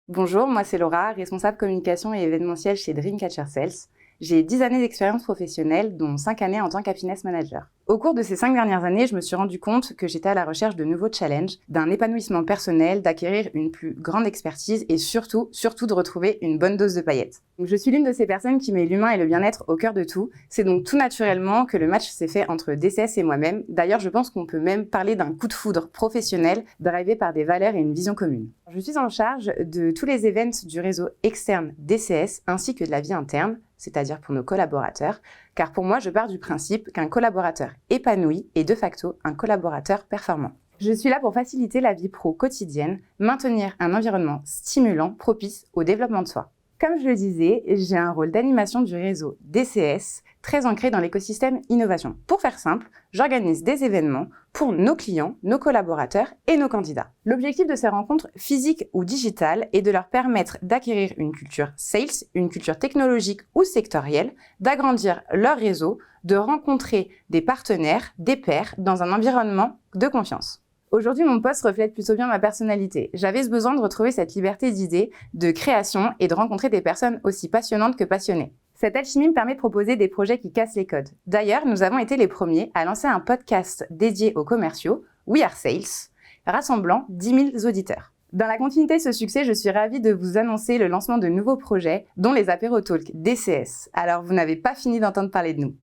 Bonjour, moi c'est Laura, responsable communication et événementiel chez Dreamcatcher Sales. J'ai 10 années d'expérience professionnelle, dont 5 années en tant qu'happiness manager. Au cours de ces 5 dernières années, je me suis rendu compte que j'étais à la recherche de nouveaux challenges, d'un épanouissement personnel, d'acquérir une plus grande expertise et surtout de retrouver une bonne dose de paillettes. Donc, je suis l'une de ces personnes qui met l'humain et le bien-être au cœur de tout. C'est donc tout naturellement que le match s'est fait entre DCS et moi-même. D'ailleurs, je pense qu'on peut même parler d'un coup de foudre professionnel drivé par des valeurs et une vision commune. Je suis en charge de tous les events du réseau externe DCS ainsi que de la vie interne, c'est-à-dire pour nos collaborateurs, car pour moi, je pars du principe qu'un collaborateur épanoui est de facto un collaborateur performant. Je suis là pour faciliter la vie pro quotidienne, maintenir un environnement stimulant, propice au développement de soi. Comme je le disais, j'ai un rôle d'animation du réseau DCS, très ancré dans l'écosystème innovation. Pour faire simple, j'organise des événements pour nos clients, nos collaborateurs et nos candidats. L'objectif de ces rencontres physiques ou digitales est de leur permettre d'acquérir une culture sales, une culture technologique ou sectorielle, d'agrandir leur réseau, de rencontrer des partenaires, des pairs, dans un environnement de confiance. Aujourd'hui, mon poste reflète plutôt bien ma personnalité. J'avais ce besoin de retrouver cette liberté d'idées, de création et de rencontrer des personnes aussi passionnantes que passionnées. Cette alchimie me permet de proposer des projets qui cassent les codes. D'ailleurs, nous avons été les premiers à lancer un podcast dédié aux commerciaux, We Are Sales, rassemblant 10 000 auditeurs. Dans la continuité de ce succès, je suis ravie de vous annoncer le lancement de nouveaux projets, dont les apéro talks DCS. Alors, vous n'avez pas fini d'entendre parler de nous.